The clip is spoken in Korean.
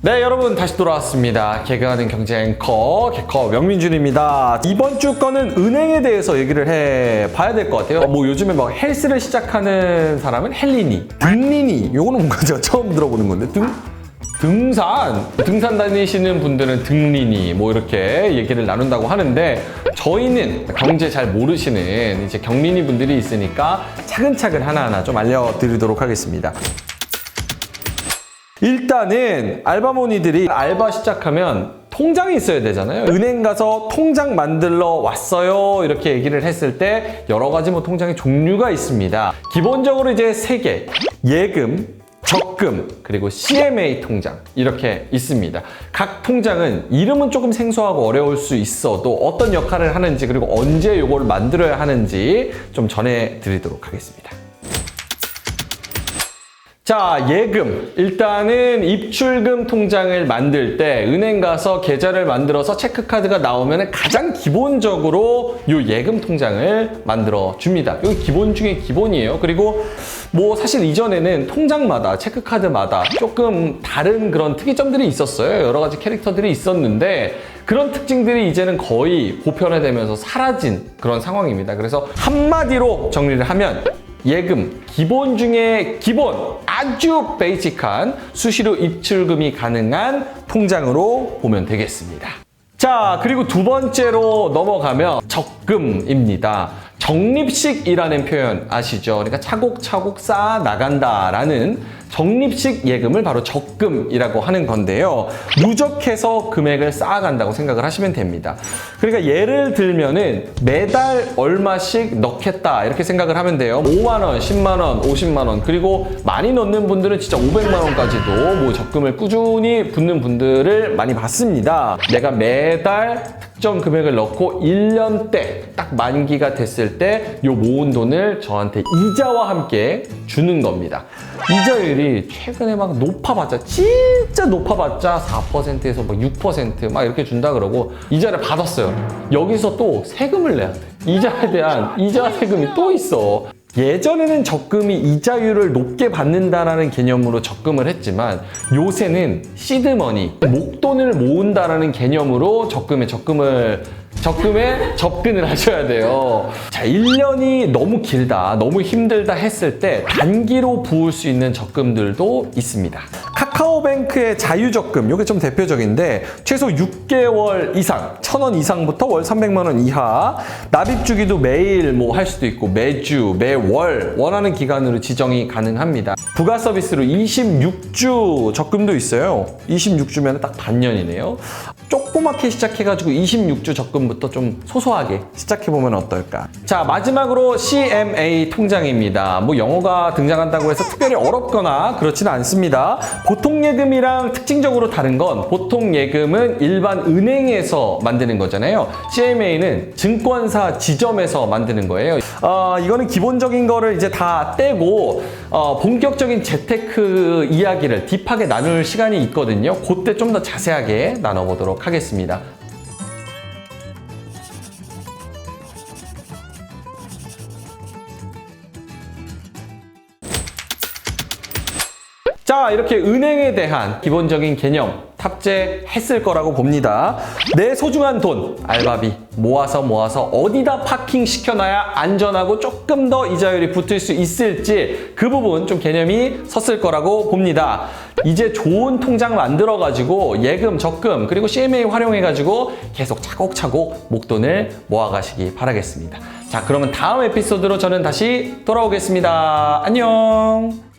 네, 여러분 다시 돌아왔습니다. 개그하는 경제 앵커 개커 명민준입니다. 이번 주 거는 은행에 대해서 얘기를 해봐야 될 것 같아요. 뭐 요즘에 막 헬스를 시작하는 사람은 헬리니, 등리니, 요거는 뭔가 제가 처음 들어보는 건데 등산 다니시는 분들은 등리니 뭐 이렇게 얘기를 나눈다고 하는데, 저희는 경제 잘 모르시는 이제 경리니 분들이 있으니까 차근차근 하나하나 좀 알려드리도록 하겠습니다. 일단은 알바모니들이 알바 시작하면 통장이 있어야 되잖아요. 은행 가서 통장 만들러 왔어요 이렇게 얘기를 했을 때 여러 가지 뭐 통장의 종류가 있습니다. 기본적으로 이제 3개, 예금, 적금, 그리고 CMA 통장 이렇게 있습니다. 각 통장은 이름은 조금 생소하고 어려울 수 있어도 어떤 역할을 하는지, 그리고 언제 요걸 만들어야 하는지 좀 전해드리도록 하겠습니다. 자, 예금. 일단은 입출금 통장을 만들 때 은행 가서 계좌를 만들어서 체크카드가 나오면 가장 기본적으로 요 예금 통장을 만들어 줍니다. 이거 기본 중에 기본이에요. 그리고 뭐 사실 이전에는 통장마다, 체크카드마다 조금 다른 그런 특이점들이 있었어요. 여러 가지 캐릭터들이 있었는데 그런 특징들이 이제는 거의 보편화되면서 사라진 그런 상황입니다. 그래서 한마디로 정리를 하면 예금, 기본 중에 기본, 아주 베이직한 수시로 입출금이 가능한 통장으로 보면 되겠습니다. 자, 그리고 두 번째로 넘어가면 적금입니다. 적립식이라는 표현 아시죠? 그러니까 차곡차곡 쌓아 나간다라는 적립식 예금을 바로 적금이라고 하는 건데요. 누적해서 금액을 쌓아간다고 생각을 하시면 됩니다. 그러니까 예를 들면은 매달 얼마씩 넣겠다 이렇게 생각을 하면 돼요. 5만 원, 10만 원, 50만 원, 그리고 많이 넣는 분들은 진짜 500만 원까지도 뭐 적금을 꾸준히 붓는 분들을 많이 봤습니다. 내가 매달 특정 금액을 넣고 1년 때 딱 만기가 됐을 때 요 모은 돈을 저한테 이자와 함께 주는 겁니다. 이자율이 최근에 막 높아봤자, 진짜 높아봤자 4%에서 막 6% 막 이렇게 준다 그러고 이자를 받았어요. 여기서 또 세금을 내야 돼. 이자에 대한 이자 세금이 또 있어. 예전에는 적금이 이자율을 높게 받는다라는 개념으로 적금을 했지만 요새는 시드머니, 목돈을 모은다라는 개념으로 적금에 접근을 하셔야 돼요. 자, 1년이 너무 길다, 너무 힘들다 했을 때 단기로 부을 수 있는 적금들도 있습니다. 카카오뱅크의 자유적금, 이게 좀 대표적인데 최소 6개월 이상, 1,000원 이상부터 월 300만 원 이하, 납입 주기도 매일 뭐 할 수도 있고 매주, 매월 원하는 기간으로 지정이 가능합니다. 부가 서비스로 26주 적금도 있어요. 26주면 딱 반년이네요. 조그맣게 시작해가지고 26주 적금부터 좀 소소하게 시작해보면 어떨까? 자, 마지막으로 CMA 통장입니다. 뭐 영어가 등장한다고 해서 특별히 어렵거나 그렇지는 않습니다. 보통 예금이랑 특징적으로 다른 건, 보통 예금은 일반 은행에서 만드는 거잖아요. CMA는 증권사 지점에서 만드는 거예요. 이거는 기본적인 거를 이제 다 떼고 본격적인 재테크 이야기를 딥하게 나눌 시간이 있거든요. 그때 좀 더 자세하게 나눠보도록 하겠습니다. 자, 이렇게 은행에 대한 기본적인 개념 탑재했을 거라고 봅니다. 내 소중한 돈, 알바비 모아서 어디다 파킹 시켜놔야 안전하고 조금 더 이자율이 붙을 수 있을지 그 부분 좀 개념이 섰을 거라고 봅니다. 이제 좋은 통장 만들어가지고 예금, 적금, 그리고 CMA 활용해가지고 계속 차곡차곡 목돈을 모아가시기 바라겠습니다. 자, 그러면 다음 에피소드로 저는 다시 돌아오겠습니다. 안녕!